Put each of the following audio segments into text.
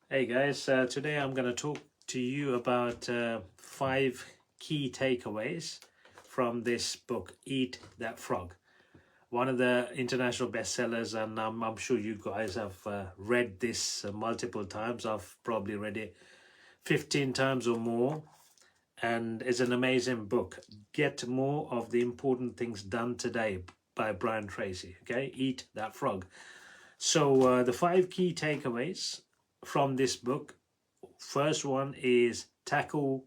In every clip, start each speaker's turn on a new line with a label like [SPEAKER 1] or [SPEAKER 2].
[SPEAKER 1] Hey guys, today I'm going to talk to you about 5 key takeaways from this book, Eat That Frog. One of the international bestsellers, and I'm sure you guys have read this multiple times. I've probably read it 15 times or more, and it's an amazing book. Get More of the Important Things Done Today by Brian Tracy. Okay, Eat That Frog. So, the 5 key takeaways from this book. First one is tackle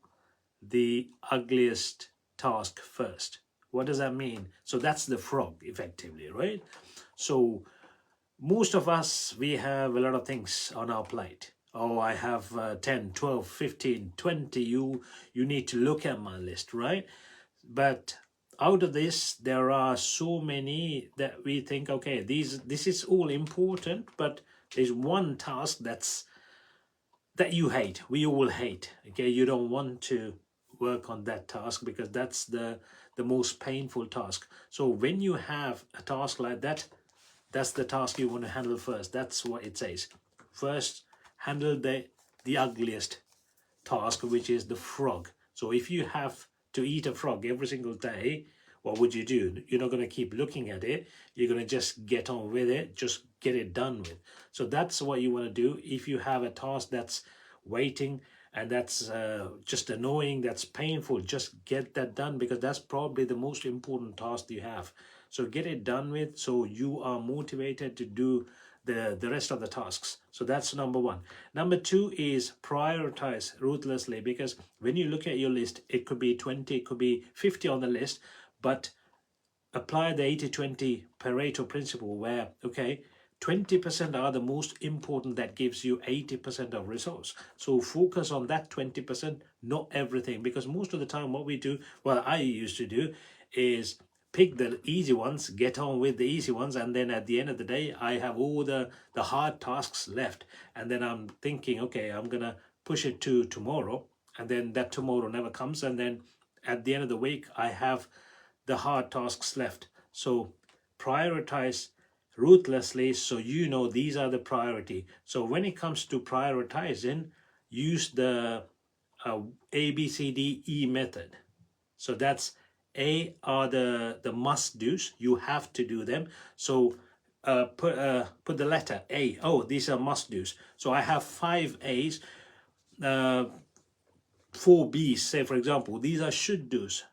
[SPEAKER 1] the ugliest task first. What does that mean? So that's the frog, effectively, right? So most of us, we have a lot of things on our plate. Oh, I have 10, 12, 15, 20. You need to look at my list, right? But out of this, there are so many that we think, okay, this is all important, but there's one task that you hate, we all hate. Okay, you don't want to work on that task because that's the most painful task. So when you have a task like that, that's the task you want to handle first. That's what it says. First, handle the ugliest task, which is the frog. So if you have to eat a frog every single day, what would you do? You're not going to keep looking at it. You're going to just get on with it, just get it done with. So that's what you want to do. If you have a task that's waiting and that's just annoying, that's painful, just get that done, because that's probably the most important task you have. So get it done with, so you are motivated to do the rest of the tasks. So that's number one. Number two is prioritize ruthlessly, because when you look at your list, it could be 20, it could be 50 on the list, but apply the 80-20 Pareto principle, where, okay, 20% are the most important, that gives you 80% of results. So focus on that 20%, not everything, because most of the time what we do, well, I used to do, is pick the easy ones, get on with the easy ones, and then at the end of the day, I have all the hard tasks left. And then I'm thinking, okay, I'm gonna push it to tomorrow, and then that tomorrow never comes, and then at the end of the week, I have the hard tasks left. So prioritize ruthlessly, so you know these are the priority. So when it comes to prioritizing, use the ABCDE method. So that's A are the must do's, you have to do them. So put the letter A. Oh, these are must do's. So I have 5 A's, uh, 4 B's, say for example. These are should do's.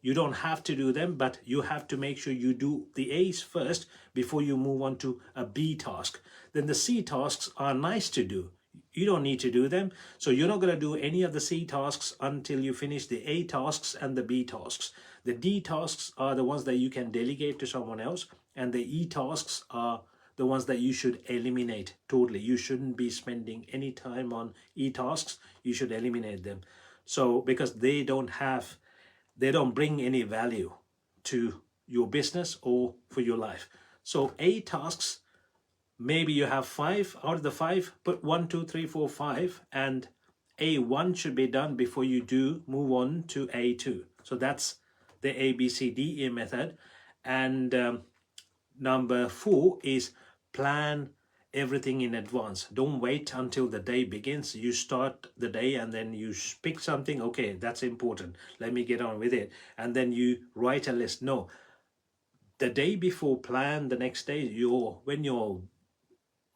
[SPEAKER 1] You don't have to do them, but you have to make sure you do the A's first before you move on to a B task. Then the C tasks are nice to do. You don't need to do them. So you're not going to do any of the C tasks until you finish the A tasks and the B tasks. The D tasks are the ones that you can delegate to someone else, and the E tasks are the ones that you should eliminate totally. You shouldn't be spending any time on E tasks. You should eliminate them. So because they don't bring any value to your business or for your life. So A tasks, maybe you have 5. Out of the 5, put 1, 2, 3, 4, 5, and A1 should be done before you do move on to A2. So that's the ABCDE method. And number 4 is plan everything in advance. Don't wait until the day begins. You start the day and then you pick something. Okay, that's important, let me get on with it, and then you write a list. No, the day before, plan the next day. When you're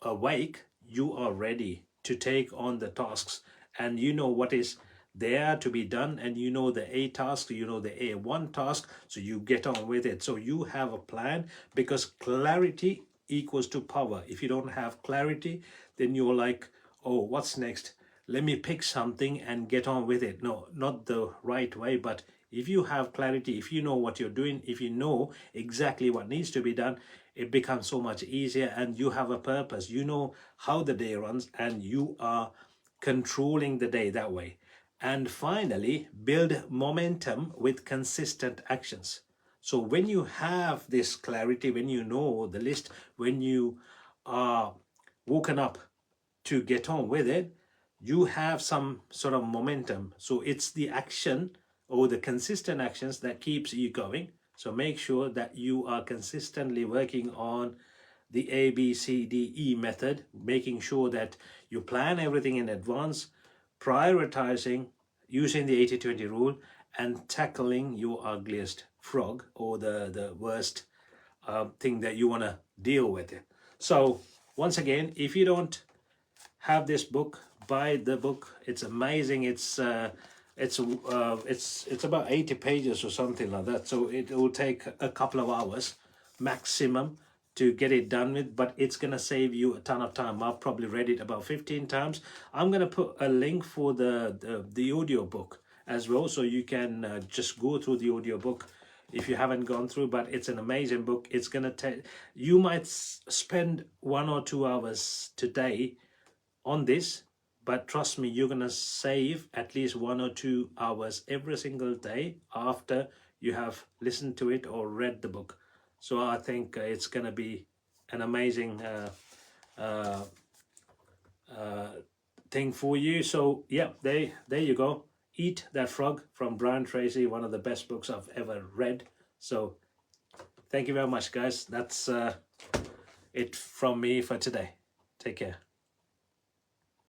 [SPEAKER 1] awake, you are ready to take on the tasks, and you know what is there to be done, and you know the A task, you know the A1 task, so you get on with it. So you have a plan, because clarity equals to power. If you don't have clarity, then you're like, oh, what's next, let me pick something and get on with it. No, not the right way. But if you have clarity, if you know what you're doing, if you know exactly what needs to be done, it becomes so much easier, and you have a purpose. You know how the day runs, and you are controlling the day that way. And finally, build momentum with consistent actions. So when you have this clarity, when you know the list, when you are woken up to get on with it, you have some sort of momentum. So it's the action or the consistent actions that keeps you going. So make sure that you are consistently working on the ABCDE method, making sure that you plan everything in advance, prioritizing, using the 80-20 rule, and tackling your ugliest frog, or the worst thing that you want to deal with. So once again, if you don't have this book, buy the book. It's amazing. It's about 80 pages or something like that, so it will take a couple of hours maximum to get it done with, but it's gonna save you a ton of time. I've probably read it about 15 times. I'm gonna put a link for the audiobook as well, so you can just go through the audiobook if you haven't gone through. But it's an amazing book. It's gonna take, you might spend 1 or 2 hours today on this, but trust me, you're gonna save at least 1 or 2 hours every single day after you have listened to it or read the book. So I think it's gonna be an amazing thing for you. So yeah, there you go. Eat That Frog from Brian Tracy, one of the best books I've ever read. So thank you very much, guys. That's it from me for today. Take care.